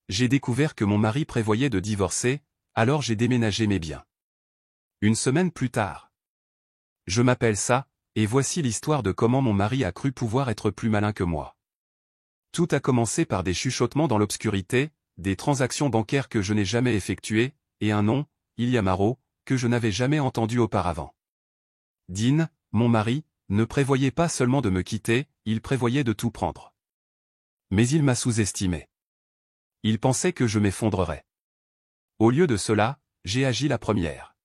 J'ai découvert que mon mari prévoyait de divorcer, alors j'ai déménagé mes biens. Une semaine plus tard. Je m'appelle ça, et voici l'histoire de comment mon mari a cru pouvoir être plus malin que moi. Tout a commencé par des chuchotements dans l'obscurité, des transactions bancaires que je n'ai jamais effectuées, et un nom, Ilya Marot, que je n'avais jamais entendu auparavant. Dean, mon mari, ne prévoyait pas seulement de me quitter, il prévoyait de tout prendre. Mais il m'a sous-estimé. Il pensait que je m'effondrerais. Au lieu de cela, j'ai agi la première.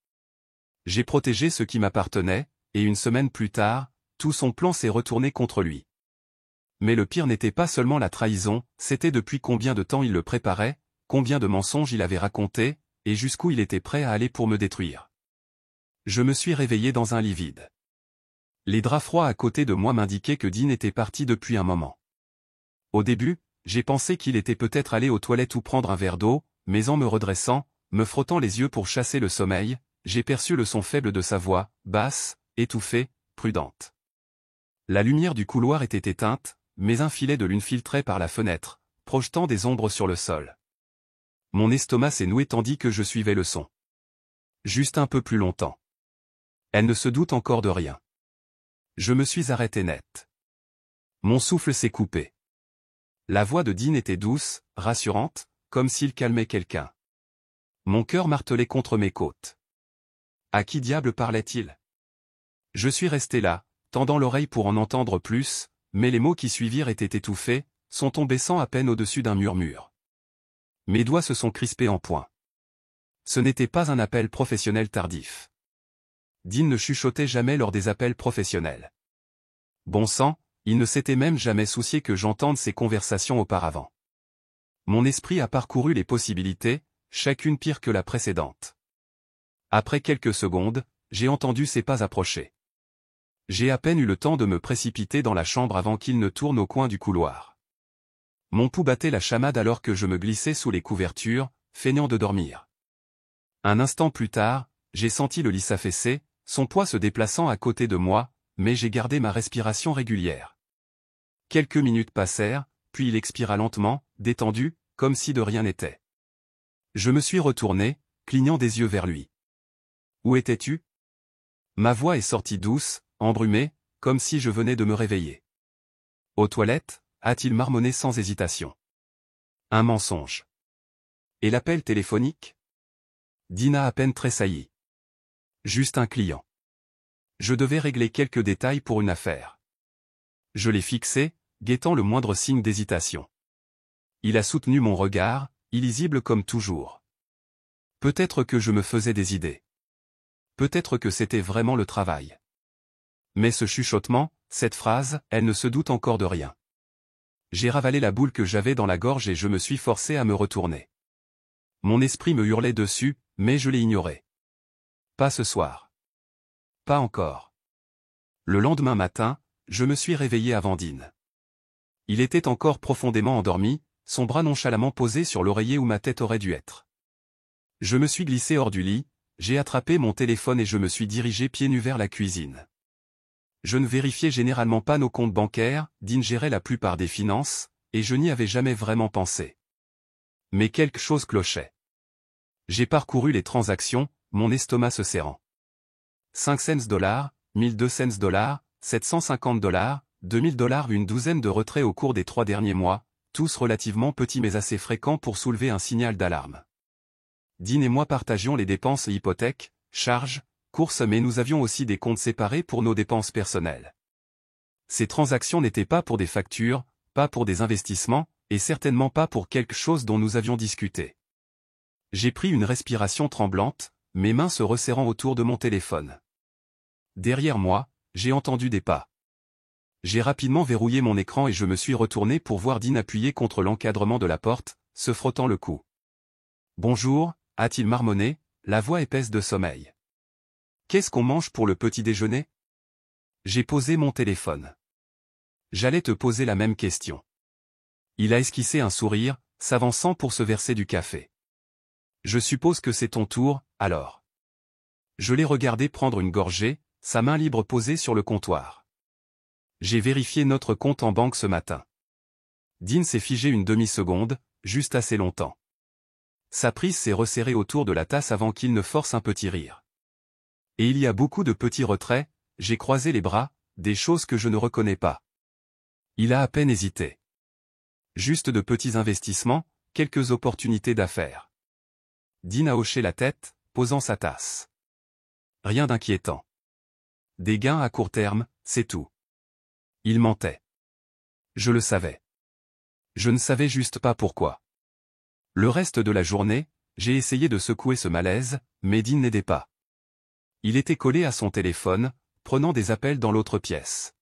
J'ai protégé ce qui m'appartenait, et une semaine plus tard, tout son plan s'est retourné contre lui. Mais le pire n'était pas seulement la trahison, c'était depuis combien de temps il le préparait, combien de mensonges il avait racontés, et jusqu'où il était prêt à aller pour me détruire. Je me suis réveillé dans un lit vide. Les draps froids à côté de moi m'indiquaient que Dean était parti depuis un moment. Au début, j'ai pensé qu'il était peut-être allé aux toilettes ou prendre un verre d'eau, mais en me redressant, me frottant les yeux pour chasser le sommeil, j'ai perçu le son faible de sa voix, basse, étouffée, prudente. La lumière du couloir était éteinte, mais un filet de lune filtrait par la fenêtre, projetant des ombres sur le sol. Mon estomac s'est noué tandis que je suivais le son. Juste un peu plus longtemps. Elle ne se doute encore de rien. Je me suis arrêté net. Mon souffle s'est coupé. La voix de Dean était douce, rassurante, comme s'il calmait quelqu'un. Mon cœur martelait contre mes côtes. À qui diable parlait-il? Je suis resté là, tendant l'oreille pour en entendre plus, mais les mots qui suivirent étaient étouffés, son ton baissant à peine au-dessus d'un murmure. Mes doigts se sont crispés en poing. Ce n'était pas un appel professionnel tardif. Dean ne chuchotait jamais lors des appels professionnels. Bon sang, il ne s'était même jamais soucié que j'entende ces conversations auparavant. Mon esprit a parcouru les possibilités, chacune pire que la précédente. Après quelques secondes, j'ai entendu ses pas approcher. J'ai à peine eu le temps de me précipiter dans la chambre avant qu'il ne tourne au coin du couloir. Mon pouls battait la chamade alors que je me glissais sous les couvertures, feignant de dormir. Un instant plus tard, j'ai senti le lit s'affaisser, son poids se déplaçant à côté de moi, mais j'ai gardé ma respiration régulière. Quelques minutes passèrent, puis il expira lentement, détendu, comme si de rien n'était. Je me suis retourné, clignant des yeux vers lui. « Où étais-tu » Ma voix est sortie douce, embrumée, comme si je venais de me réveiller. « Aux toilettes » a-t-il marmonné sans hésitation. Un mensonge. Et l'appel téléphonique? Dean a à peine tressailli. Juste un client. Je devais régler quelques détails pour une affaire. Je l'ai fixé, guettant le moindre signe d'hésitation. Il a soutenu mon regard, illisible comme toujours. Peut-être que je me faisais des idées. Peut-être que c'était vraiment le travail. Mais ce chuchotement, cette phrase, elle ne se doute encore de rien. J'ai ravalé la boule que j'avais dans la gorge et je me suis forcé à me retourner. Mon esprit me hurlait dessus, mais je l'ai ignoré. Pas ce soir. Pas encore. Le lendemain matin, je me suis réveillé avant Dean. Il était encore profondément endormi, son bras nonchalamment posé sur l'oreiller où ma tête aurait dû être. Je me suis glissé hors du lit, j'ai attrapé mon téléphone et je me suis dirigé pieds nus vers la cuisine. Je ne vérifiais généralement pas nos comptes bancaires, Dean gérait la plupart des finances, et je n'y avais jamais vraiment pensé. Mais quelque chose clochait. J'ai parcouru les transactions, mon estomac se serrant. 5 cents $, 1200 $, 750 $, 2000 $, une douzaine de retraits au cours des 3 derniers mois, tous relativement petits mais assez fréquents pour soulever un signal d'alarme. Dean et moi partagions les dépenses hypothèques, charges, courses mais nous avions aussi des comptes séparés pour nos dépenses personnelles. Ces transactions n'étaient pas pour des factures, pas pour des investissements, et certainement pas pour quelque chose dont nous avions discuté. J'ai pris une respiration tremblante, mes mains se resserrant autour de mon téléphone. Derrière moi, j'ai entendu des pas. J'ai rapidement verrouillé mon écran et je me suis retourné pour voir Dean appuyé contre l'encadrement de la porte, se frottant le cou. « Bonjour » a-t-il marmonné, la voix épaisse de sommeil. « Qu'est-ce qu'on mange pour le petit déjeuner » J'ai posé mon téléphone. J'allais te poser la même question. Il a esquissé un sourire, s'avançant pour se verser du café. Je suppose que c'est ton tour, alors. Je l'ai regardé prendre une gorgée, sa main libre posée sur le comptoir. J'ai vérifié notre compte en banque ce matin. Dean s'est figé une demi-seconde, juste assez longtemps. Sa prise s'est resserrée autour de la tasse avant qu'il ne force un petit rire. Et il y a beaucoup de petits retraits, j'ai croisé les bras, des choses que je ne reconnais pas. Il a à peine hésité. Juste de petits investissements, quelques opportunités d'affaires. Dean a hoché la tête, posant sa tasse. Rien d'inquiétant. Des gains à court terme, c'est tout. Il mentait. Je le savais. Je ne savais juste pas pourquoi. Le reste de la journée, j'ai essayé de secouer ce malaise, mais Dean n'aidait pas. Il était collé à son téléphone, prenant des appels dans l'autre pièce.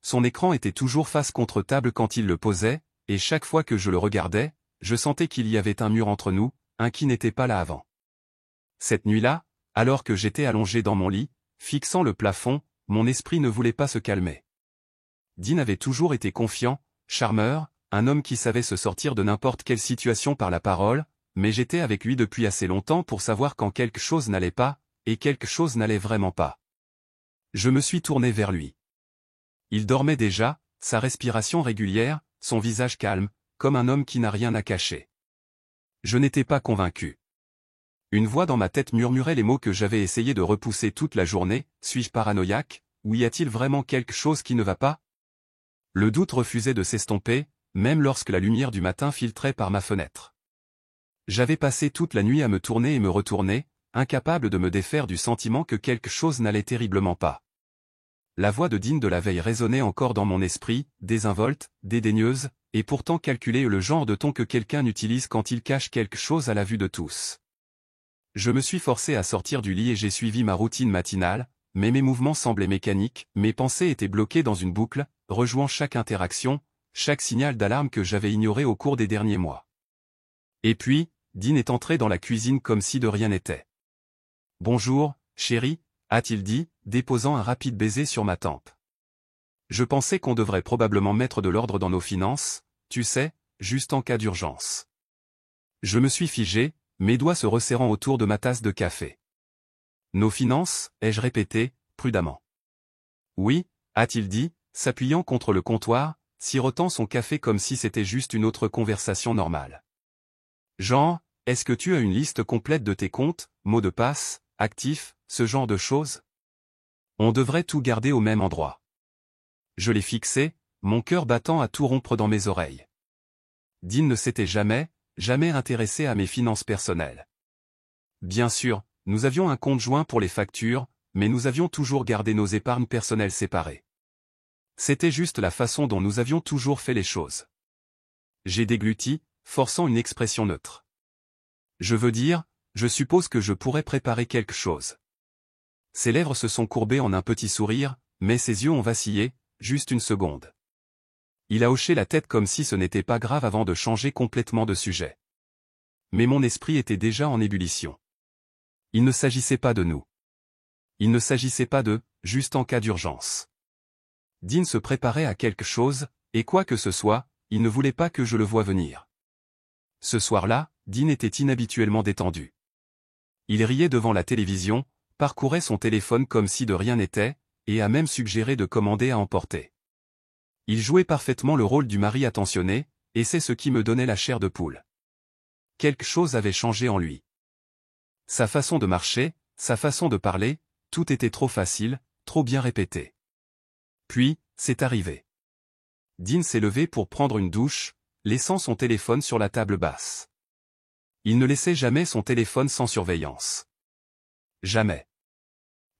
Son écran était toujours face contre table quand il le posait, et chaque fois que je le regardais, je sentais qu'il y avait un mur entre nous, un qui n'était pas là avant. Cette nuit-là, alors que j'étais allongé dans mon lit, fixant le plafond, mon esprit ne voulait pas se calmer. Dean avait toujours été confiant, charmeur, un homme qui savait se sortir de n'importe quelle situation par la parole, mais j'étais avec lui depuis assez longtemps pour savoir quand quelque chose n'allait pas, et quelque chose n'allait vraiment pas. Je me suis tourné vers lui. Il dormait déjà, sa respiration régulière, son visage calme, comme un homme qui n'a rien à cacher. Je n'étais pas convaincu. Une voix dans ma tête murmurait les mots que j'avais essayé de repousser toute la journée, suis-je paranoïaque, ou y a-t-il vraiment quelque chose qui ne va pas? Le doute refusait de s'estomper, même lorsque la lumière du matin filtrait par ma fenêtre. J'avais passé toute la nuit à me tourner et me retourner, incapable de me défaire du sentiment que quelque chose n'allait terriblement pas. La voix de Dean de la veille résonnait encore dans mon esprit, désinvolte, dédaigneuse, et pourtant calculée, le genre de ton que quelqu'un utilise quand il cache quelque chose à la vue de tous. Je me suis forcé à sortir du lit et j'ai suivi ma routine matinale, mais mes mouvements semblaient mécaniques, mes pensées étaient bloquées dans une boucle, rejouant chaque interaction, chaque signal d'alarme que j'avais ignoré au cours des derniers mois. Et puis, Dean est entré dans la cuisine comme si de rien n'était. « Bonjour, chérie », a-t-il dit, déposant un rapide baiser sur ma tempe. Je pensais qu'on devrait probablement mettre de l'ordre dans nos finances, tu sais, juste en cas d'urgence. Je me suis figé, mes doigts se resserrant autour de ma tasse de café. Nos finances, ai-je répété, prudemment. Oui, a-t-il dit, s'appuyant contre le comptoir, sirotant son café comme si c'était juste une autre conversation normale. Genre, est-ce que tu as une liste complète de tes comptes, mots de passe, actifs, ce genre de choses? On devrait tout garder au même endroit. Je l'ai fixé, mon cœur battant à tout rompre dans mes oreilles. Dean ne s'était jamais intéressé à mes finances personnelles. Bien sûr, nous avions un compte joint pour les factures, mais nous avions toujours gardé nos épargnes personnelles séparées. C'était juste la façon dont nous avions toujours fait les choses. J'ai dégluti, forçant une expression neutre. Je veux dire, je suppose que je pourrais préparer quelque chose. Ses lèvres se sont courbées en un petit sourire, mais ses yeux ont vacillé, juste une seconde. Il a hoché la tête comme si ce n'était pas grave avant de changer complètement de sujet. Mais mon esprit était déjà en ébullition. Il ne s'agissait pas de nous. Il ne s'agissait pas de « juste en cas d'urgence ». Dean se préparait à quelque chose, et quoi que ce soit, il ne voulait pas que je le voie venir. Ce soir-là, Dean était inhabituellement détendu. Il riait devant la télévision, parcourait son téléphone comme si de rien n'était, et a même suggéré de commander à emporter. Il jouait parfaitement le rôle du mari attentionné, et c'est ce qui me donnait la chair de poule. Quelque chose avait changé en lui. Sa façon de marcher, sa façon de parler, tout était trop facile, trop bien répété. Puis, c'est arrivé. Dean s'est levé pour prendre une douche, laissant son téléphone sur la table basse. Il ne laissait jamais son téléphone sans surveillance. Jamais.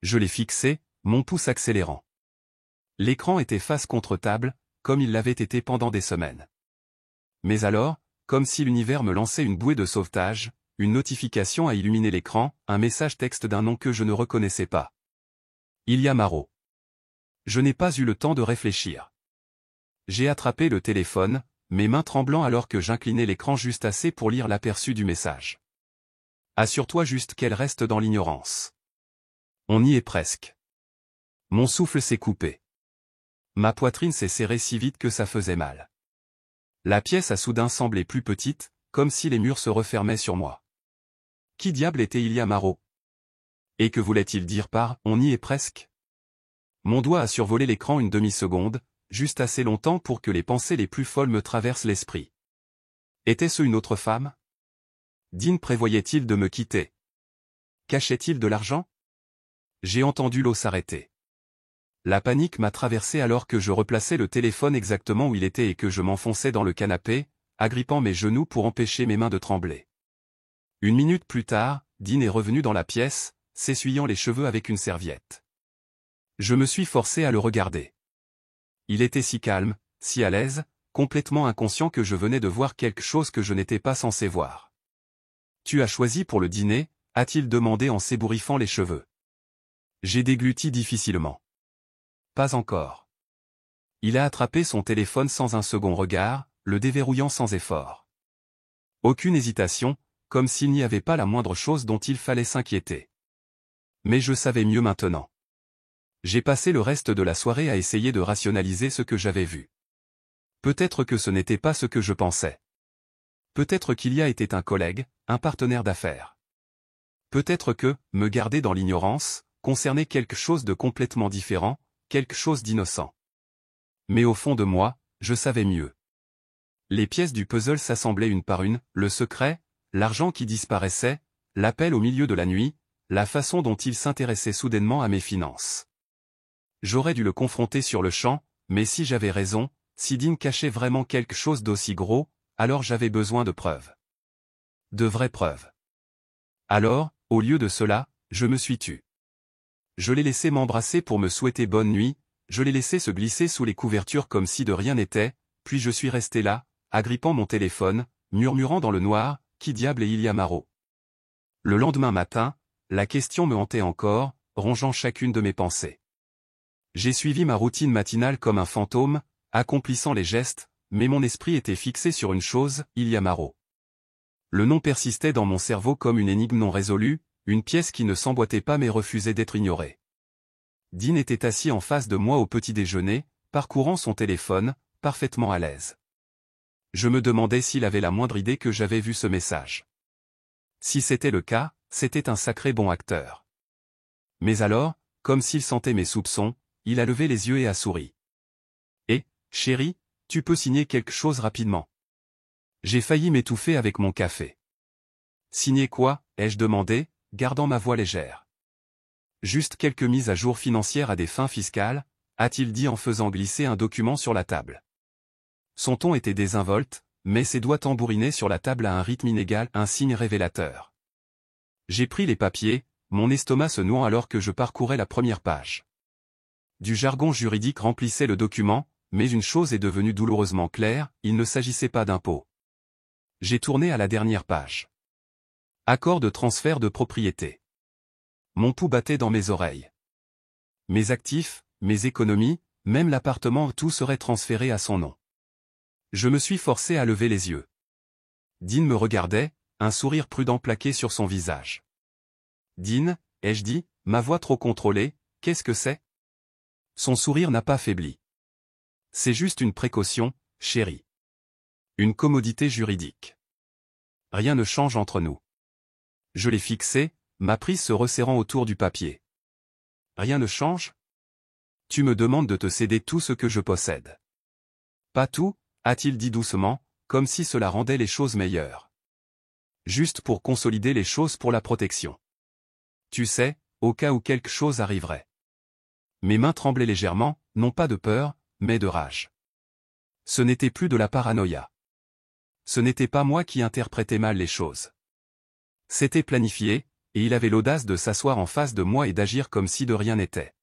Je l'ai fixé, mon pouce accélérant. L'écran était face contre table, comme il l'avait été pendant des semaines. Mais alors, comme si l'univers me lançait une bouée de sauvetage, une notification a illuminé l'écran, un message texte d'un nom que je ne reconnaissais pas. Ilya Marot. Je n'ai pas eu le temps de réfléchir. J'ai attrapé le téléphone, mes mains tremblant alors que j'inclinais l'écran juste assez pour lire l'aperçu du message. Assure-toi juste qu'elle reste dans l'ignorance. On y est presque. Mon souffle s'est coupé. Ma poitrine s'est serrée si vite que ça faisait mal. La pièce a soudain semblé plus petite, comme si les murs se refermaient sur moi. Qui diable était Ilya Marot? Et que voulait-il dire par « on y est presque » ? Mon doigt a survolé l'écran une demi-seconde, juste assez longtemps pour que les pensées les plus folles me traversent l'esprit. Était-ce une autre femme? Dean prévoyait-il de me quitter? Cachait-il de l'argent? J'ai entendu l'eau s'arrêter. La panique m'a traversé alors que je replaçais le téléphone exactement où il était et que je m'enfonçais dans le canapé, agrippant mes genoux pour empêcher mes mains de trembler. Une minute plus tard, Dean est revenu dans la pièce, s'essuyant les cheveux avec une serviette. Je me suis forcé à le regarder. Il était si calme, si à l'aise, complètement inconscient que je venais de voir quelque chose que je n'étais pas censé voir. « Tu as choisi pour le dîner ?» a-t-il demandé en s'ébouriffant les cheveux. J'ai dégluti difficilement. Pas encore. Il a attrapé son téléphone sans un second regard, le déverrouillant sans effort. Aucune hésitation, comme s'il n'y avait pas la moindre chose dont il fallait s'inquiéter. Mais je savais mieux maintenant. J'ai passé le reste de la soirée à essayer de rationaliser ce que j'avais vu. Peut-être que ce n'était pas ce que je pensais. Peut-être qu'il y a été un collègue, un partenaire d'affaires. Peut-être que, me garder dans l'ignorance, concernait quelque chose de complètement différent, quelque chose d'innocent. Mais au fond de moi, je savais mieux. Les pièces du puzzle s'assemblaient une par une, le secret, l'argent qui disparaissait, l'appel au milieu de la nuit, la façon dont il s'intéressait soudainement à mes finances. J'aurais dû le confronter sur le champ, mais si j'avais raison, si Dean cachait vraiment quelque chose d'aussi gros, alors j'avais besoin de preuves. De vraies preuves. Alors, au lieu de cela, je me suis tu. Je l'ai laissé m'embrasser pour me souhaiter bonne nuit, je l'ai laissé se glisser sous les couvertures comme si de rien n'était, puis je suis resté là, agrippant mon téléphone, murmurant dans le noir, « Qui diable est Ilya Marot ?» Le lendemain matin, la question me hantait encore, rongeant chacune de mes pensées. J'ai suivi ma routine matinale comme un fantôme, accomplissant les gestes, mais mon esprit était fixé sur une chose, Ilya Marot. Le nom persistait dans mon cerveau comme une énigme non résolue, une pièce qui ne s'emboîtait pas mais refusait d'être ignorée. Dean était assis en face de moi au petit déjeuner, parcourant son téléphone, parfaitement à l'aise. Je me demandais s'il avait la moindre idée que j'avais vu ce message. Si c'était le cas, c'était un sacré bon acteur. Mais alors, comme s'il sentait mes soupçons, il a levé les yeux et a souri. « Eh, chérie, tu peux signer quelque chose rapidement. » J'ai failli m'étouffer avec mon café. « Signer quoi ?» ai-je demandé, gardant ma voix légère. « Juste quelques mises à jour financières à des fins fiscales », a-t-il dit en faisant glisser un document sur la table. Son ton était désinvolte, mais ses doigts tambourinaient sur la table à un rythme inégal, un signe révélateur. J'ai pris les papiers, mon estomac se nouant alors que je parcourais la première page. Du jargon juridique remplissait le document, mais une chose est devenue douloureusement claire, il ne s'agissait pas d'impôt. J'ai tourné à la dernière page. Accord de transfert de propriété. Mon pouls battait dans mes oreilles. Mes actifs, mes économies, même l'appartement, tout serait transféré à son nom. Je me suis forcé à lever les yeux. Dean me regardait, un sourire prudent plaqué sur son visage. « Dean » ai-je dit, ma voix trop contrôlée, « qu'est-ce que c'est ?» Son sourire n'a pas faibli. « C'est juste une précaution, chérie. Une commodité juridique. Rien ne change entre nous. » Je l'ai fixé, ma prise se resserrant autour du papier. « Rien ne change ? Tu me demandes de te céder tout ce que je possède. »« Pas tout » a-t-il dit doucement, comme si cela rendait les choses meilleures. « Juste pour consolider les choses pour la protection. Tu sais, au cas où quelque chose arriverait. » Mes mains tremblaient légèrement, non pas de peur, mais de rage. Ce n'était plus de la paranoïa. Ce n'était pas moi qui interprétais mal les choses. C'était planifié, et il avait l'audace de s'asseoir en face de moi et d'agir comme si de rien n'était.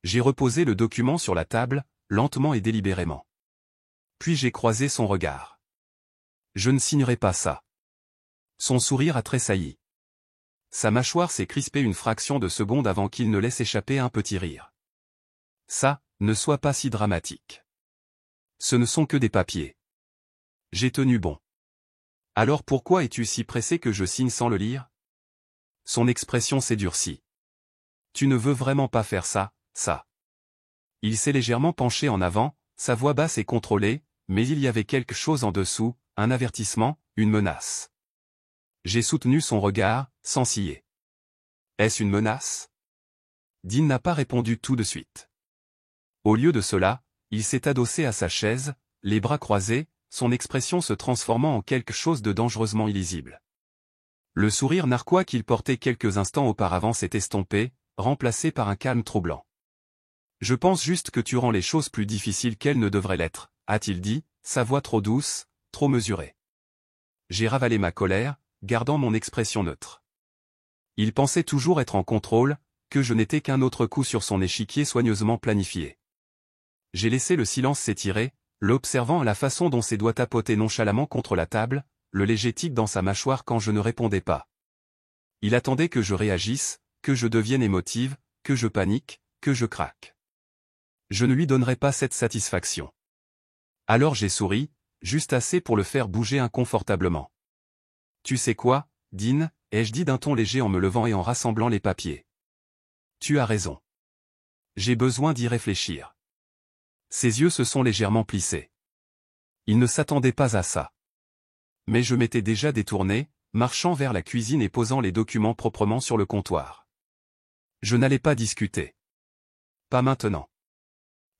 J'ai reposé le document sur la table, lentement et délibérément. Puis j'ai croisé son regard. Je ne signerai pas ça. Son sourire a tressailli. Sa mâchoire s'est crispée une fraction de seconde avant qu'il ne laisse échapper un petit rire. Ça, ne sois pas si dramatique. Ce ne sont que des papiers. J'ai tenu bon. Alors pourquoi es-tu si pressé que je signe sans le lire? Son expression s'est durcie. Tu ne veux vraiment pas faire ça, ça. Il s'est légèrement penché en avant, sa voix basse et contrôlée, mais il y avait quelque chose en dessous, un avertissement, une menace. J'ai soutenu son regard, sans ciller. Est-ce une menace? Dean n'a pas répondu tout de suite. Au lieu de cela, il s'est adossé à sa chaise, les bras croisés, son expression se transformant en quelque chose de dangereusement illisible. Le sourire narquois qu'il portait quelques instants auparavant s'est estompé, remplacé par un calme troublant. « Je pense juste que tu rends les choses plus difficiles qu'elles ne devraient l'être, » a-t-il dit, sa voix trop douce, trop mesurée. J'ai ravalé ma colère, gardant mon expression neutre. Il pensait toujours être en contrôle, que je n'étais qu'un autre coup sur son échiquier soigneusement planifié. J'ai laissé le silence s'étirer, l'observant à la façon dont ses doigts tapotaient nonchalamment contre la table, le léger tic dans sa mâchoire quand je ne répondais pas. Il attendait que je réagisse, que je devienne émotive, que je panique, que je craque. Je ne lui donnerai pas cette satisfaction. Alors j'ai souri, juste assez pour le faire bouger inconfortablement. « Tu sais quoi, Dean ?» ai-je dit d'un ton léger en me levant et en rassemblant les papiers. « Tu as raison. J'ai besoin d'y réfléchir. » Ses yeux se sont légèrement plissés. Il ne s'attendait pas à ça. Mais je m'étais déjà détourné, marchant vers la cuisine et posant les documents proprement sur le comptoir. Je n'allais pas discuter. Pas maintenant.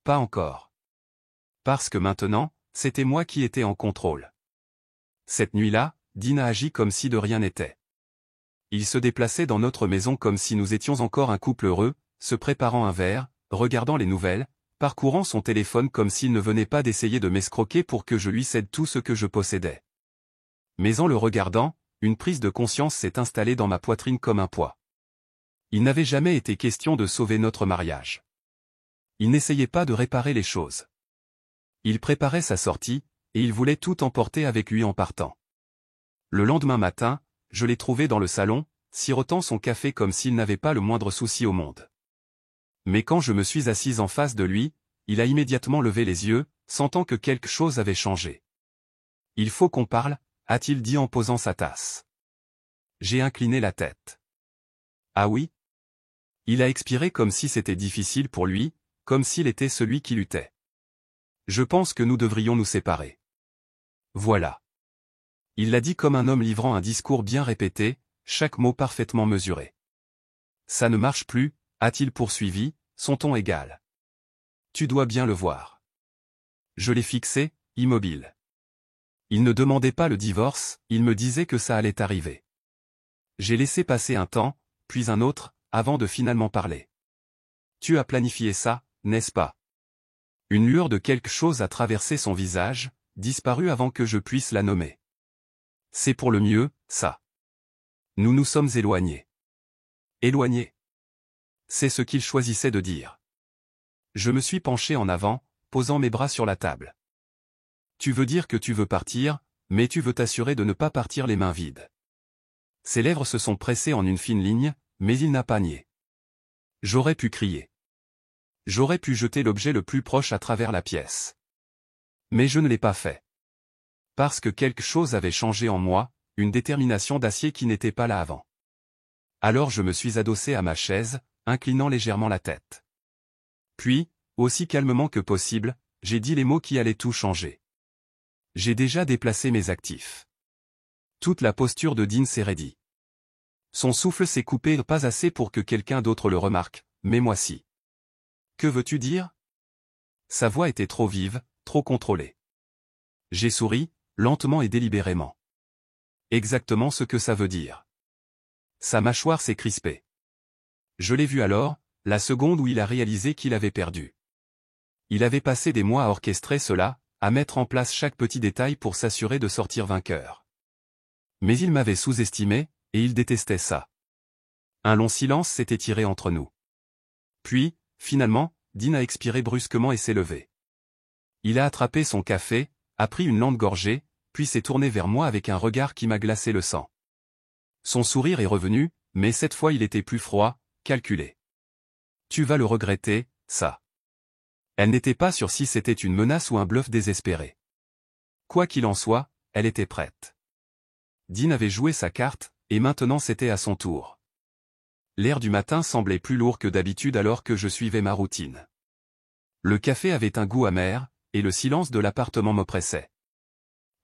Pas encore. Parce que maintenant, c'était moi qui étais en contrôle. Cette nuit-là, Dean a agi comme si de rien n'était. Il se déplaçait dans notre maison comme si nous étions encore un couple heureux, se préparant un verre, regardant les nouvelles, parcourant son téléphone comme s'il ne venait pas d'essayer de m'escroquer pour que je lui cède tout ce que je possédais. Mais en le regardant, une prise de conscience s'est installée dans ma poitrine comme un poids. Il n'avait jamais été question de sauver notre mariage. Il n'essayait pas de réparer les choses. Il préparait sa sortie, et il voulait tout emporter avec lui en partant. Le lendemain matin, je l'ai trouvé dans le salon, sirotant son café comme s'il n'avait pas le moindre souci au monde. Mais quand je me suis assise en face de lui, il a immédiatement levé les yeux, sentant que quelque chose avait changé. « Il faut qu'on parle » a-t-il dit en posant sa tasse. J'ai incliné la tête. « Ah oui ?» Il a expiré comme si c'était difficile pour lui, comme s'il était celui qui luttait. « Je pense que nous devrions nous séparer. » Voilà. Il l'a dit comme un homme livrant un discours bien répété, chaque mot parfaitement mesuré. « Ça ne marche plus » a-t-il poursuivi, son ton égal. « Tu dois bien le voir. » Je l'ai fixé, immobile. Il ne demandait pas le divorce, il me disait que ça allait arriver. J'ai laissé passer un temps, puis un autre, avant de finalement parler. « Tu as planifié ça, n'est-ce pas ?» Une lueur de quelque chose a traversé son visage, disparu avant que je puisse la nommer. « C'est pour le mieux, ça. Nous nous sommes éloignés. » Éloignés. C'est ce qu'il choisissait de dire. Je me suis penché en avant, posant mes bras sur la table. « Tu veux dire que tu veux partir, mais tu veux t'assurer de ne pas partir les mains vides. » Ses lèvres se sont pressées en une fine ligne, mais il n'a pas nié. J'aurais pu crier. J'aurais pu jeter l'objet le plus proche à travers la pièce. Mais je ne l'ai pas fait. Parce que quelque chose avait changé en moi, une détermination d'acier qui n'était pas là avant. Alors je me suis adossé à ma chaise, inclinant légèrement la tête. Puis, aussi calmement que possible, j'ai dit les mots qui allaient tout changer. J'ai déjà déplacé mes actifs. Toute la posture de Dean s'est raidie. Son souffle s'est coupé, pas assez pour que quelqu'un d'autre le remarque, mais moi si. Que veux-tu dire ? Sa voix était trop vive, trop contrôlée. J'ai souri, lentement et délibérément. Exactement ce que ça veut dire. Sa mâchoire s'est crispée. Je l'ai vu alors, la seconde où il a réalisé qu'il avait perdu. Il avait passé des mois à orchestrer cela, à mettre en place chaque petit détail pour s'assurer de sortir vainqueur. Mais il m'avait sous-estimé, et il détestait ça. Un long silence s'est étiré entre nous. Puis, finalement, Dean a expiré brusquement et s'est levé. Il a attrapé son café, a pris une lente gorgée, puis s'est tourné vers moi avec un regard qui m'a glacé le sang. Son sourire est revenu, mais cette fois il était plus froid, calculé. « Tu vas le regretter, ça. » Elle n'était pas sûre si c'était une menace ou un bluff désespéré. Quoi qu'il en soit, elle était prête. Dean avait joué sa carte, et maintenant c'était à son tour. L'air du matin semblait plus lourd que d'habitude alors que je suivais ma routine. Le café avait un goût amer, et le silence de l'appartement m'oppressait.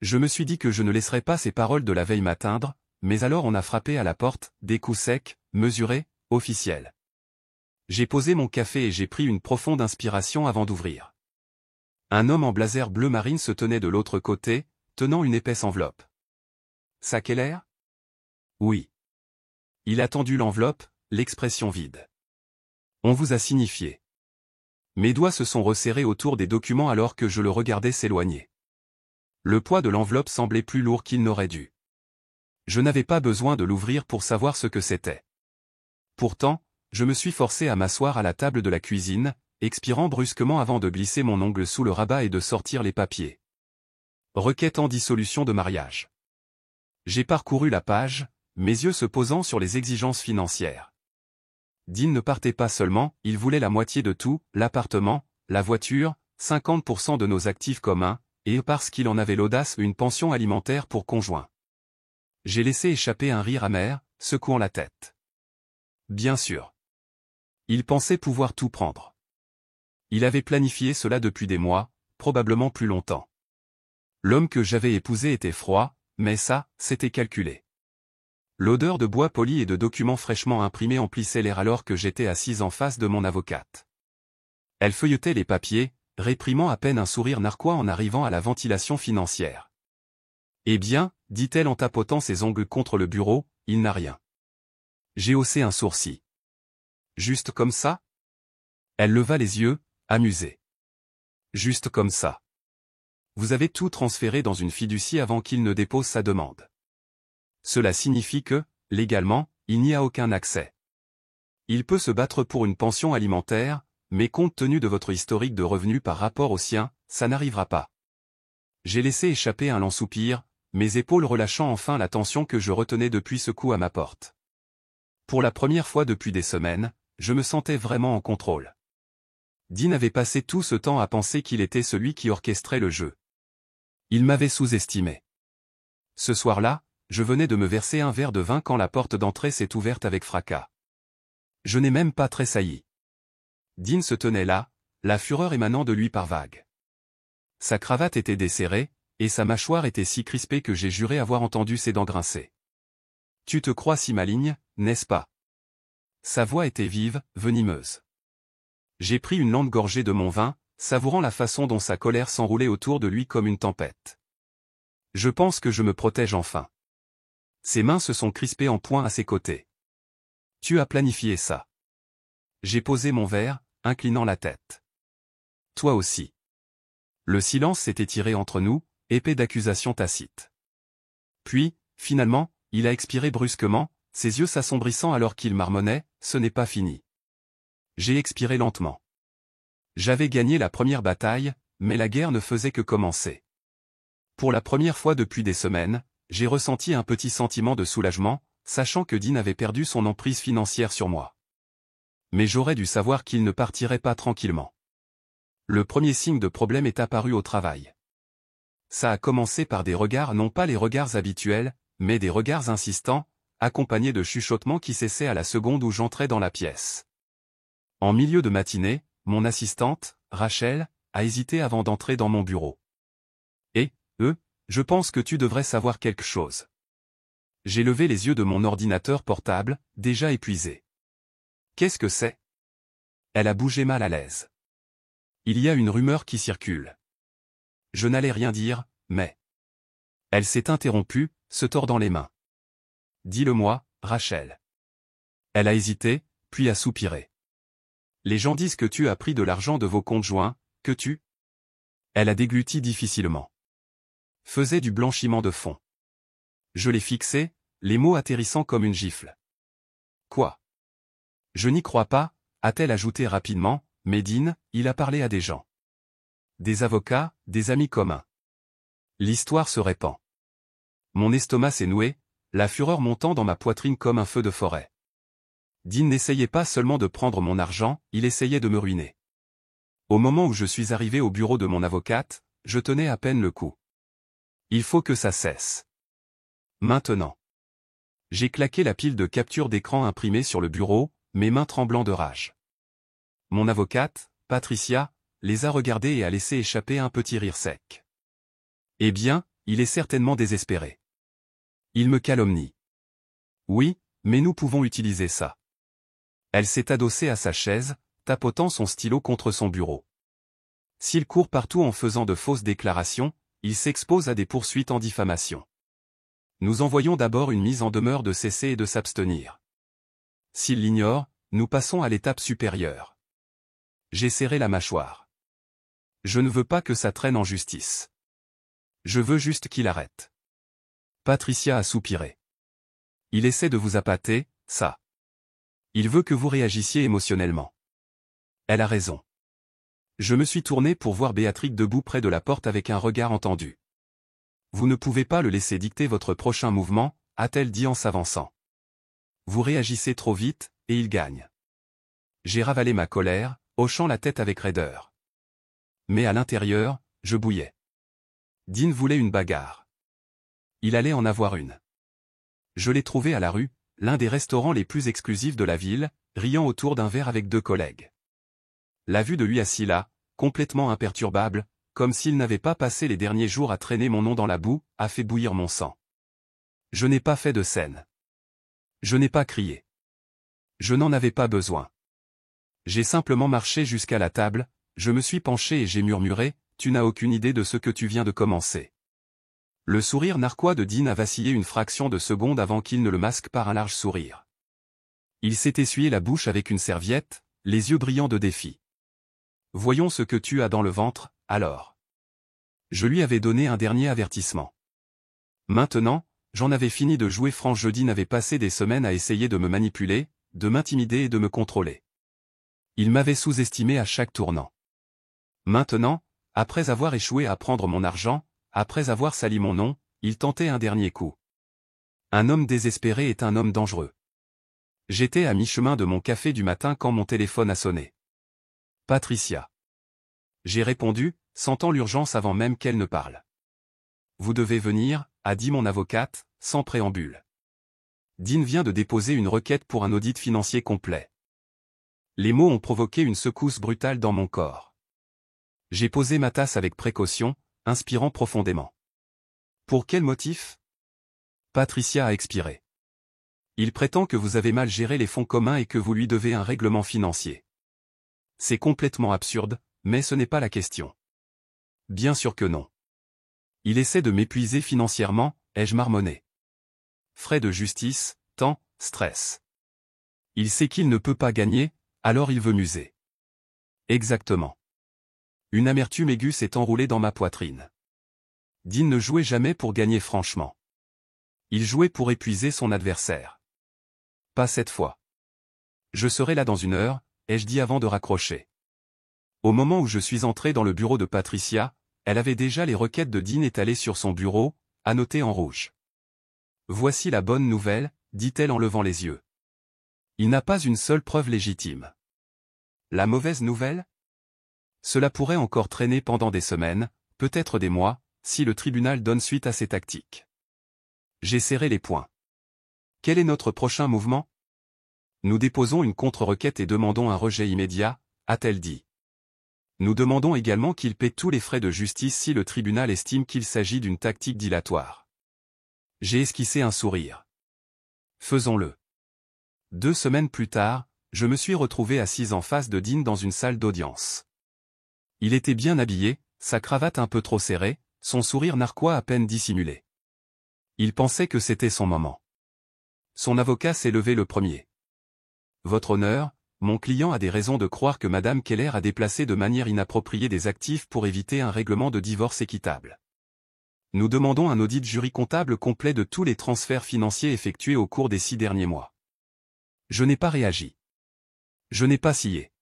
Je me suis dit que je ne laisserais pas ces paroles de la veille m'atteindre, mais alors on a frappé à la porte, des coups secs, mesurés, officiels. J'ai posé mon café et j'ai pris une profonde inspiration avant d'ouvrir. Un homme en blazer bleu marine se tenait de l'autre côté, tenant une épaisse enveloppe. Ça Keller? Oui. Il a tendu l'enveloppe, l'expression vide. On vous a signifié. Mes doigts se sont resserrés autour des documents alors que je le regardais s'éloigner. Le poids de l'enveloppe semblait plus lourd qu'il n'aurait dû. Je n'avais pas besoin de l'ouvrir pour savoir ce que c'était. Pourtant, je me suis forcé à m'asseoir à la table de la cuisine, expirant brusquement avant de glisser mon ongle sous le rabat et de sortir les papiers. Requête en dissolution de mariage. J'ai parcouru la page, mes yeux se posant sur les exigences financières. Dean ne partait pas seulement, il voulait la moitié de tout, l'appartement, la voiture, 50% de nos actifs communs, et parce qu'il en avait l'audace, une pension alimentaire pour conjoint. J'ai laissé échapper un rire amer, secouant la tête. Bien sûr. Il pensait pouvoir tout prendre. Il avait planifié cela depuis des mois, probablement plus longtemps. L'homme que j'avais épousé était froid, mais ça, c'était calculé. L'odeur de bois poli et de documents fraîchement imprimés emplissait l'air alors que j'étais assise en face de mon avocate. Elle feuilletait les papiers, réprimant à peine un sourire narquois en arrivant à la ventilation financière. Eh bien, dit-elle en tapotant ses ongles contre le bureau, il n'a rien. J'ai haussé un sourcil. Juste comme ça? Elle leva les yeux, amusée. Juste comme ça. Vous avez tout transféré dans une fiducie avant qu'il ne dépose sa demande. Cela signifie que, légalement, il n'y a aucun accès. Il peut se battre pour une pension alimentaire, mais compte tenu de votre historique de revenus par rapport au sien, ça n'arrivera pas. J'ai laissé échapper un lent soupir, mes épaules relâchant enfin la tension que je retenais depuis ce coup à ma porte. Pour la première fois depuis des semaines, je me sentais vraiment en contrôle. Dean avait passé tout ce temps à penser qu'il était celui qui orchestrait le jeu. Il m'avait sous-estimé. Ce soir-là, je venais de me verser un verre de vin quand la porte d'entrée s'est ouverte avec fracas. Je n'ai même pas tressailli. Dean se tenait là, la fureur émanant de lui par vagues. Sa cravate était desserrée, et sa mâchoire était si crispée que j'ai juré avoir entendu ses dents grincer. Tu te crois si maligne, n'est-ce pas? Sa voix était vive, venimeuse. J'ai pris une lente gorgée de mon vin, savourant la façon dont sa colère s'enroulait autour de lui comme une tempête. Je pense que je me protège enfin. Ses mains se sont crispées en poing à ses côtés. Tu as planifié ça. J'ai posé mon verre, inclinant la tête. Toi aussi. Le silence s'est étiré entre nous, épais d'accusations tacites. Puis, finalement, il a expiré brusquement, ses yeux s'assombrissant alors qu'il marmonnait, ce n'est pas fini. J'ai expiré lentement. J'avais gagné la première bataille, mais la guerre ne faisait que commencer. Pour la première fois depuis des semaines, j'ai ressenti un petit sentiment de soulagement, sachant que Dean avait perdu son emprise financière sur moi. Mais j'aurais dû savoir qu'il ne partirait pas tranquillement. Le premier signe de problème est apparu au travail. Ça a commencé par des regards, non pas les regards habituels, mais des regards insistants, accompagnés de chuchotements qui cessaient à la seconde où j'entrais dans la pièce. En milieu de matinée, mon assistante, Rachel, a hésité avant d'entrer dans mon bureau. Je pense que tu devrais savoir quelque chose. J'ai levé les yeux de mon ordinateur portable, déjà épuisé. Qu'est-ce que c'est? Elle a bougé mal à l'aise. Il y a une rumeur qui circule. Je n'allais rien dire, mais... Elle s'est interrompue, se tordant les mains. Dis-le-moi, Rachel. Elle a hésité, puis a soupiré. Les gens disent que tu as pris de l'argent de vos comptes joints, que tu... Elle a dégluti difficilement. Faisait du blanchiment de fonds. Je l'ai fixé, les mots atterrissant comme une gifle. Quoi? Je n'y crois pas, a-t-elle ajouté rapidement, mais Dean, il a parlé à des gens. Des avocats, des amis communs. L'histoire se répand. Mon estomac s'est noué, la fureur montant dans ma poitrine comme un feu de forêt. Dean n'essayait pas seulement de prendre mon argent, il essayait de me ruiner. Au moment où je suis arrivé au bureau de mon avocate, je tenais à peine le coup. Il faut que ça cesse. Maintenant. J'ai claqué la pile de captures d'écran imprimées sur le bureau, mes mains tremblant de rage. Mon avocate, Patricia, les a regardées et a laissé échapper un petit rire sec. Eh bien, il est certainement désespéré. Il me calomnie. Oui, mais nous pouvons utiliser ça. Elle s'est adossée à sa chaise, tapotant son stylo contre son bureau. S'il court partout en faisant de fausses déclarations, il s'expose à des poursuites en diffamation. Nous envoyons d'abord une mise en demeure de cesser et de s'abstenir. S'il l'ignore, nous passons à l'étape supérieure. J'ai serré la mâchoire. Je ne veux pas que ça traîne en justice. Je veux juste qu'il arrête. Patricia a soupiré. Il essaie de vous appâter, ça. Il veut que vous réagissiez émotionnellement. Elle a raison. Je me suis tourné pour voir Béatrix debout près de la porte avec un regard entendu. Vous ne pouvez pas le laisser dicter votre prochain mouvement, a-t-elle dit en s'avançant. Vous réagissez trop vite, et il gagne. J'ai ravalé ma colère, hochant la tête avec raideur. Mais à l'intérieur, je bouillais. Dean voulait une bagarre. Il allait en avoir une. Je l'ai trouvé à la rue, l'un des restaurants les plus exclusifs de la ville, riant autour d'un verre avec 2 collègues. La vue de lui assis là, complètement imperturbable, comme s'il n'avait pas passé les derniers jours à traîner mon nom dans la boue, a fait bouillir mon sang. Je n'ai pas fait de scène. Je n'ai pas crié. Je n'en avais pas besoin. J'ai simplement marché jusqu'à la table, je me suis penché et j'ai murmuré, « Tu n'as aucune idée de ce que tu viens de commencer. » Le sourire narquois de Dean a vacillé une fraction de seconde avant qu'il ne le masque par un large sourire. Il s'est essuyé la bouche avec une serviette, les yeux brillants de défi. « Voyons ce que tu as dans le ventre, alors. » Je lui avais donné un dernier avertissement. Maintenant, j'en avais fini de jouer franc. Dean avait passé des semaines à essayer de me manipuler, de m'intimider et de me contrôler. Il m'avait sous-estimé à chaque tournant. Maintenant, après avoir échoué à prendre mon argent, après avoir sali mon nom, il tentait un dernier coup. Un homme désespéré est un homme dangereux. J'étais à mi-chemin de mon café du matin quand mon téléphone a sonné. Patricia. J'ai répondu, sentant l'urgence avant même qu'elle ne parle. Vous devez venir, a dit mon avocate, sans préambule. Dean vient de déposer une requête pour un audit financier complet. Les mots ont provoqué une secousse brutale dans mon corps. J'ai posé ma tasse avec précaution, inspirant profondément. Pour quel motif? Patricia a expiré. Il prétend que vous avez mal géré les fonds communs et que vous lui devez un règlement financier. C'est complètement absurde, mais ce n'est pas la question. Bien sûr que non. Il essaie de m'épuiser financièrement, ai-je marmonné. Frais de justice, temps, stress. Il sait qu'il ne peut pas gagner, alors il veut m'user. Exactement. Une amertume aiguë s'est enroulée dans ma poitrine. Dean ne jouait jamais pour gagner franchement. Il jouait pour épuiser son adversaire. Pas cette fois. Je serai là dans 1 heure, ai-je dit avant de raccrocher. Au moment où je suis entré dans le bureau de Patricia, elle avait déjà les requêtes de Dean étalées sur son bureau, annotées en rouge. Voici la bonne nouvelle, dit-elle en levant les yeux. Il n'a pas une seule preuve légitime. La mauvaise nouvelle? Cela pourrait encore traîner pendant des semaines, peut-être des mois, si le tribunal donne suite à ses tactiques. J'ai serré les poings. Quel est notre prochain mouvement? Nous déposons une contre-requête et demandons un rejet immédiat, a-t-elle dit. Nous demandons également qu'il paie tous les frais de justice si le tribunal estime qu'il s'agit d'une tactique dilatoire. J'ai esquissé un sourire. Faisons-le. 2 semaines plus tard, je me suis retrouvé assise en face de Dean dans une salle d'audience. Il était bien habillé, sa cravate un peu trop serrée, son sourire narquois à peine dissimulé. Il pensait que c'était son moment. Son avocat s'est levé le premier. Votre honneur, mon client a des raisons de croire que Madame Keller a déplacé de manière inappropriée des actifs pour éviter un règlement de divorce équitable. Nous demandons un audit jury comptable complet de tous les transferts financiers effectués au cours des 6 derniers mois. Je n'ai pas réagi. Je n'ai pas scié.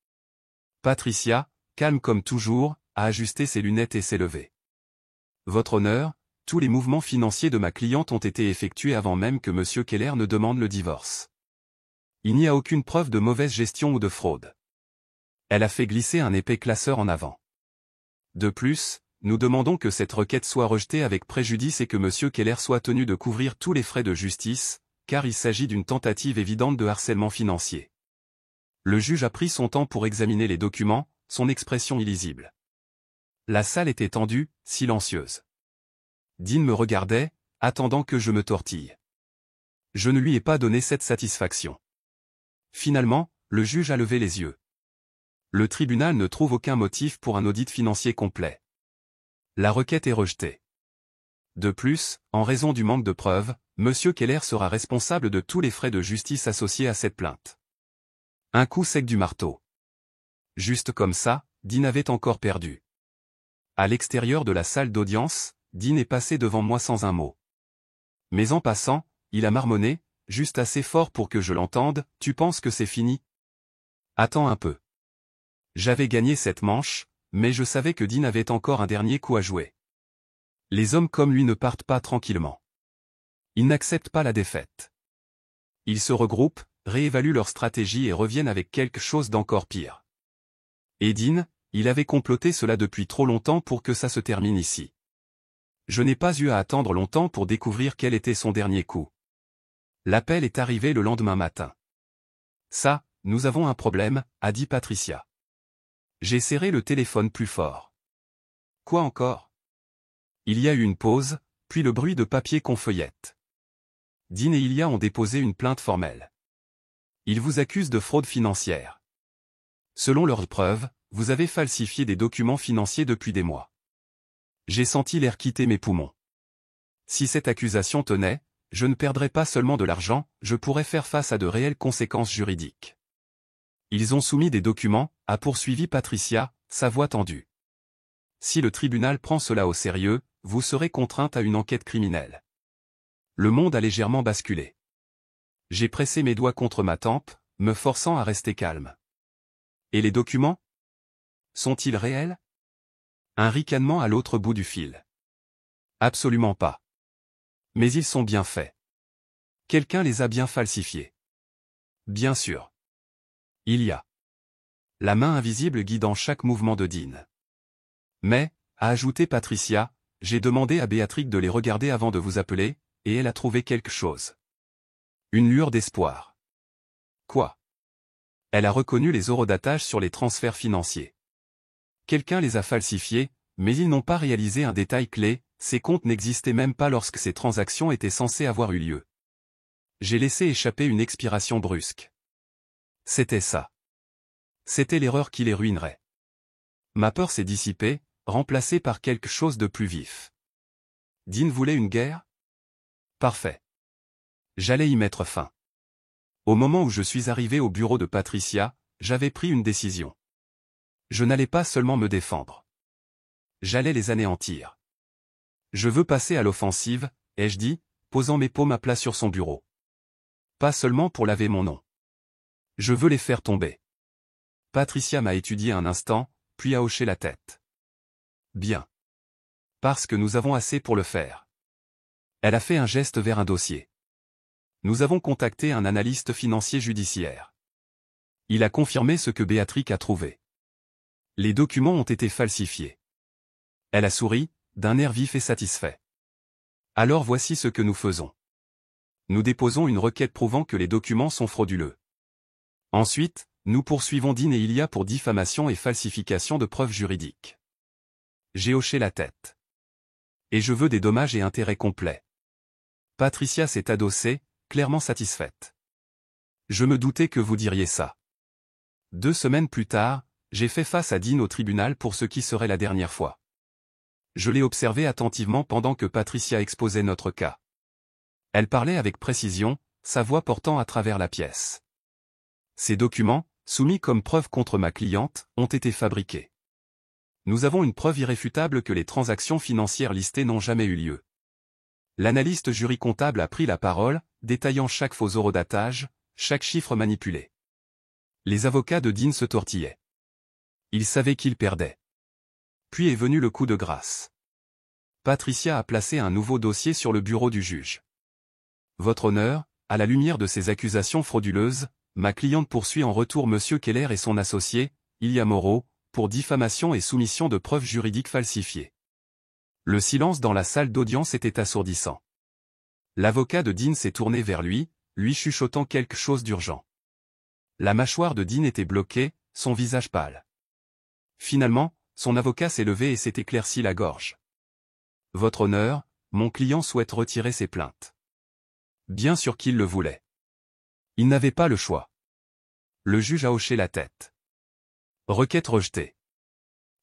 Patricia, calme comme toujours, a ajusté ses lunettes et s'est levée. Votre honneur, tous les mouvements financiers de ma cliente ont été effectués avant même que M. Keller ne demande le divorce. Il n'y a aucune preuve de mauvaise gestion ou de fraude. Elle a fait glisser un épais classeur en avant. De plus, nous demandons que cette requête soit rejetée avec préjudice et que M. Keller soit tenu de couvrir tous les frais de justice, car il s'agit d'une tentative évidente de harcèlement financier. Le juge a pris son temps pour examiner les documents, son expression illisible. La salle était tendue, silencieuse. Dean me regardait, attendant que je me tortille. Je ne lui ai pas donné cette satisfaction. Finalement, le juge a levé les yeux. Le tribunal ne trouve aucun motif pour un audit financier complet. La requête est rejetée. De plus, en raison du manque de preuves, M. Keller sera responsable de tous les frais de justice associés à cette plainte. Un coup sec du marteau. Juste comme ça, Dean avait encore perdu. À l'extérieur de la salle d'audience, Dean est passé devant moi sans un mot. Mais en passant, il a marmonné, juste assez fort pour que je l'entende, « Tu penses que c'est fini ? Attends un peu. » J'avais gagné cette manche, mais je savais que Dean avait encore un dernier coup à jouer. Les hommes comme lui ne partent pas tranquillement. Ils n'acceptent pas la défaite. Ils se regroupent, réévaluent leur stratégie et reviennent avec quelque chose d'encore pire. Et Dean, il avait comploté cela depuis trop longtemps pour que ça se termine ici. Je n'ai pas eu à attendre longtemps pour découvrir quel était son dernier coup. L'appel est arrivé le lendemain matin. Ça, nous avons un problème, a dit Patricia. J'ai serré le téléphone plus fort. Quoi encore ? Il y a eu une pause, puis le bruit de papier qu'on feuillette. Dean et Ilya ont déposé une plainte formelle. Ils vous accusent de fraude financière. Selon leurs preuves, vous avez falsifié des documents financiers depuis des mois. J'ai senti l'air quitter mes poumons. Si cette accusation tenait, je ne perdrais pas seulement de l'argent, je pourrais faire face à de réelles conséquences juridiques. Ils ont soumis des documents, a poursuivi Patricia, sa voix tendue. Si le tribunal prend cela au sérieux, vous serez contrainte à une enquête criminelle. Le monde a légèrement basculé. J'ai pressé mes doigts contre ma tempe, me forçant à rester calme. Et les documents ? Sont-ils réels ? Un ricanement à l'autre bout du fil. Absolument pas. Mais ils sont bien faits. Quelqu'un les a bien falsifiés. Bien sûr. Il y a. La main invisible guidant chaque mouvement de Dean. Mais, a ajouté Patricia, j'ai demandé à Béatrix de les regarder avant de vous appeler, et elle a trouvé quelque chose. Une lueur d'espoir. Quoi ? Elle a reconnu les eurodatages sur les transferts financiers. Quelqu'un les a falsifiés, mais ils n'ont pas réalisé un détail clé, ces comptes n'existaient même pas lorsque ces transactions étaient censées avoir eu lieu. J'ai laissé échapper une expiration brusque. C'était ça. C'était l'erreur qui les ruinerait. Ma peur s'est dissipée, remplacée par quelque chose de plus vif. Dean voulait une guerre ? Parfait. J'allais y mettre fin. Au moment où je suis arrivé au bureau de Patricia, j'avais pris une décision. Je n'allais pas seulement me défendre. J'allais les anéantir. Je veux passer à l'offensive, ai-je dit, posant mes paumes à plat sur son bureau. Pas seulement pour laver mon nom. Je veux les faire tomber. Patricia m'a étudié un instant, puis a hoché la tête. Bien. Parce que nous avons assez pour le faire. Elle a fait un geste vers un dossier. Nous avons contacté un analyste financier judiciaire. Il a confirmé ce que Béatrix a trouvé. Les documents ont été falsifiés. Elle a souri, d'un air vif et satisfait. Alors voici ce que nous faisons. Nous déposons une requête prouvant que les documents sont frauduleux. Ensuite, nous poursuivons Dean et Ilya pour diffamation et falsification de preuves juridiques. J'ai hoché la tête. Et je veux des dommages et intérêts complets. Patricia s'est adossée, clairement satisfaite. Je me doutais que vous diriez ça. 2 semaines plus tard, j'ai fait face à Dean au tribunal pour ce qui serait la dernière fois. Je l'ai observé attentivement pendant que Patricia exposait notre cas. Elle parlait avec précision, sa voix portant à travers la pièce. Ces documents, soumis comme preuve contre ma cliente, ont été fabriqués. Nous avons une preuve irréfutable que les transactions financières listées n'ont jamais eu lieu. L'analyste jury comptable a pris la parole, détaillant chaque faux eurodatage, chaque chiffre manipulé. Les avocats de Dean se tortillaient. Ils savaient qu'ils perdaient. Puis est venu le coup de grâce. Patricia a placé un nouveau dossier sur le bureau du juge. Votre honneur, à la lumière de ces accusations frauduleuses, ma cliente poursuit en retour M. Keller et son associé, Ilya Moreau, pour diffamation et soumission de preuves juridiques falsifiées. Le silence dans la salle d'audience était assourdissant. L'avocat de Dean s'est tourné vers lui chuchotant quelque chose d'urgent. La mâchoire de Dean était bloquée, son visage pâle. Finalement, son avocat s'est levé et s'est éclairci la gorge. Votre honneur, mon client souhaite retirer ses plaintes. Bien sûr qu'il le voulait. Il n'avait pas le choix. Le juge a hoché la tête. Requête rejetée.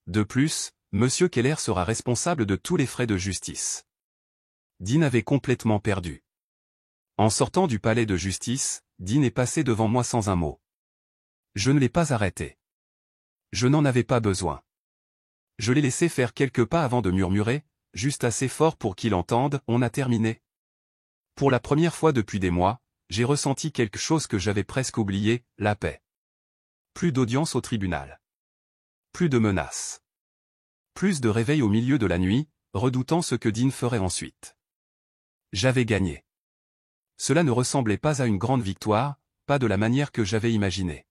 De plus, Monsieur Keller sera responsable de tous les frais de justice. Dean avait complètement perdu. En sortant du palais de justice, Dean est passé devant moi sans un mot. Je ne l'ai pas arrêté. Je n'en avais pas besoin. Je l'ai laissé faire quelques pas avant de murmurer, juste assez fort pour qu'il entende, on a terminé. Pour la première fois depuis des mois, j'ai ressenti quelque chose que j'avais presque oublié, la paix. Plus d'audience au tribunal. Plus de menaces. Plus de réveils au milieu de la nuit, redoutant ce que Dean ferait ensuite. J'avais gagné. Cela ne ressemblait pas à une grande victoire, pas de la manière que j'avais imaginé.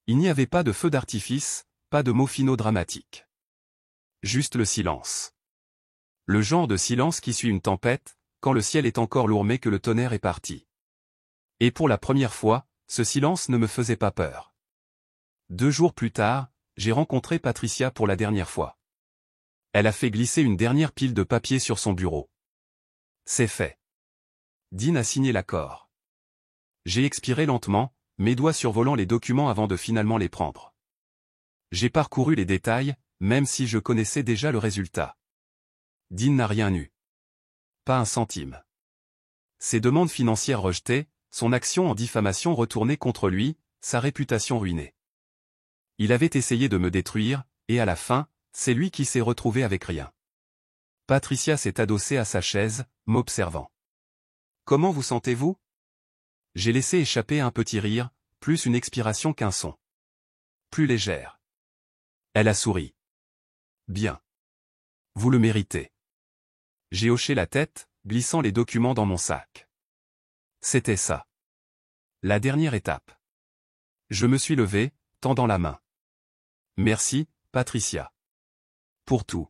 Il n'y avait pas de feu d'artifice, pas de mots finaux dramatiques. Juste le silence. Le genre de silence qui suit une tempête, quand le ciel est encore lourd mais que le tonnerre est parti. Et pour la première fois, ce silence ne me faisait pas peur. 2 jours plus tard, j'ai rencontré Patricia pour la dernière fois. Elle a fait glisser une dernière pile de papier sur son bureau. C'est fait. Dean a signé l'accord. J'ai expiré lentement, mes doigts survolant les documents avant de finalement les prendre. J'ai parcouru les détails, même si je connaissais déjà le résultat. Dean n'a rien eu. Pas un centime. Ses demandes financières rejetées, son action en diffamation retournée contre lui, sa réputation ruinée. Il avait essayé de me détruire, et à la fin, c'est lui qui s'est retrouvé avec rien. Patricia s'est adossée à sa chaise, m'observant. « Comment vous sentez-vous » J'ai laissé échapper un petit rire, plus une expiration qu'un son. Plus légère. Elle a souri. « Bien. Vous le méritez. » J'ai hoché la tête, glissant les documents dans mon sac. C'était ça. La dernière étape. Je me suis levé, tendant la main. « Merci, Patricia. Pour tout. »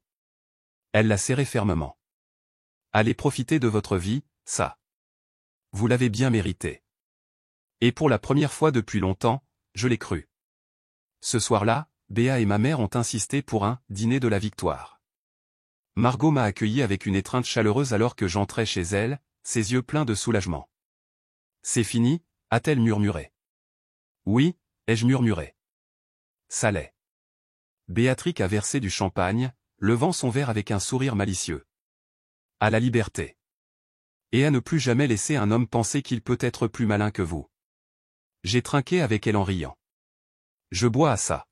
Elle l'a serré fermement. « Allez profiter de votre vie, ça. Vous l'avez bien mérité. » Et pour la première fois depuis longtemps, je l'ai cru. Ce soir-là, Béa et ma mère ont insisté pour un « dîner de la victoire ». Margot m'a accueilli avec une étreinte chaleureuse alors que j'entrais chez elle, ses yeux pleins de soulagement. « C'est fini » a-t-elle murmuré. « Oui » ai-je murmuré. « Ça l'est. » Béatrice a versé du champagne, levant son verre avec un sourire malicieux. « À la liberté. Et à ne plus jamais laisser un homme penser qu'il peut être plus malin que vous. » J'ai trinqué avec elle en riant. « Je bois à ça. »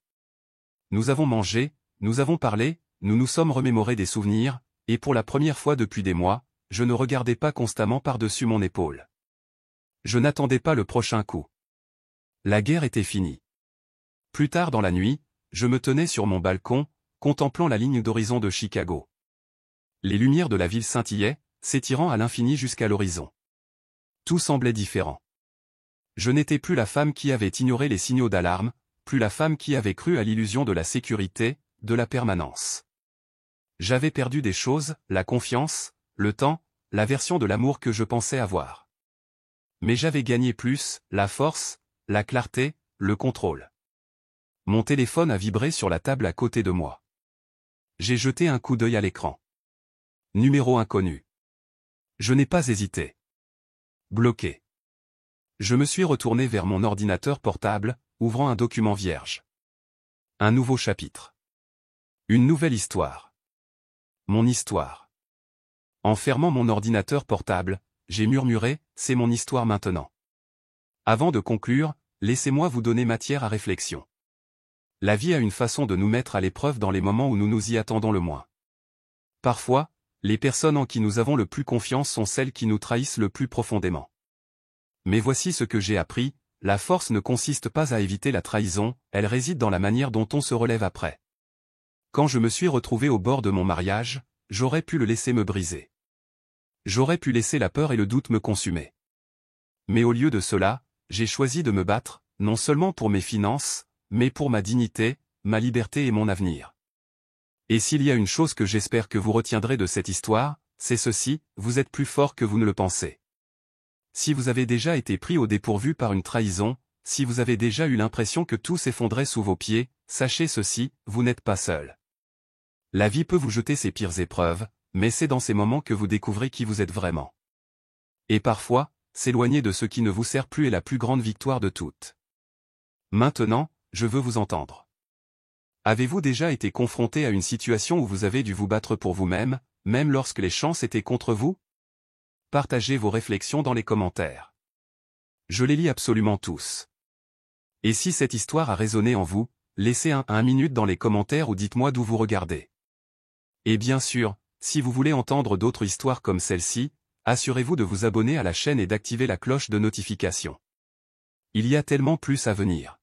Nous avons mangé, nous avons parlé, nous nous sommes remémorés des souvenirs, et pour la première fois depuis des mois, je ne regardais pas constamment par-dessus mon épaule. Je n'attendais pas le prochain coup. La guerre était finie. Plus tard dans la nuit, je me tenais sur mon balcon, contemplant la ligne d'horizon de Chicago. Les lumières de la ville scintillaient, s'étirant à l'infini jusqu'à l'horizon. Tout semblait différent. Je n'étais plus la femme qui avait ignoré les signaux d'alarme, plus la femme qui avait cru à l'illusion de la sécurité, de la permanence. J'avais perdu des choses, la confiance, le temps, la version de l'amour que je pensais avoir. Mais j'avais gagné plus, la force, la clarté, le contrôle. Mon téléphone a vibré sur la table à côté de moi. J'ai jeté un coup d'œil à l'écran. Numéro inconnu. Je n'ai pas hésité. Bloqué. Je me suis retourné vers mon ordinateur portable, ouvrant un document vierge. Un nouveau chapitre. Une nouvelle histoire. Mon histoire. En fermant mon ordinateur portable, j'ai murmuré, c'est mon histoire maintenant. Avant de conclure, laissez-moi vous donner matière à réflexion. La vie a une façon de nous mettre à l'épreuve dans les moments où nous nous y attendons le moins. Parfois, les personnes en qui nous avons le plus confiance sont celles qui nous trahissent le plus profondément. Mais voici ce que j'ai appris, la force ne consiste pas à éviter la trahison, elle réside dans la manière dont on se relève après. Quand je me suis retrouvé au bord de mon mariage, j'aurais pu le laisser me briser. J'aurais pu laisser la peur et le doute me consumer. Mais au lieu de cela, j'ai choisi de me battre, non seulement pour mes finances, mais pour ma dignité, ma liberté et mon avenir. Et s'il y a une chose que j'espère que vous retiendrez de cette histoire, c'est ceci, vous êtes plus fort que vous ne le pensez. Si vous avez déjà été pris au dépourvu par une trahison, si vous avez déjà eu l'impression que tout s'effondrait sous vos pieds, sachez ceci, vous n'êtes pas seul. La vie peut vous jeter ses pires épreuves, mais c'est dans ces moments que vous découvrez qui vous êtes vraiment. Et parfois, s'éloigner de ce qui ne vous sert plus est la plus grande victoire de toutes. Maintenant, je veux vous entendre. Avez-vous déjà été confronté à une situation où vous avez dû vous battre pour vous-même, même lorsque les chances étaient contre vous? Partagez vos réflexions dans les commentaires. Je les lis absolument tous. Et si cette histoire a résonné en vous, laissez un minute dans les commentaires ou dites-moi d'où vous regardez. Et bien sûr, si vous voulez entendre d'autres histoires comme celle-ci, assurez-vous de vous abonner à la chaîne et d'activer la cloche de notification. Il y a tellement plus à venir.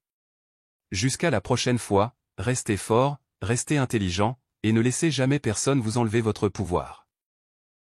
Jusqu'à la prochaine fois, restez fort, restez intelligent, et ne laissez jamais personne vous enlever votre pouvoir.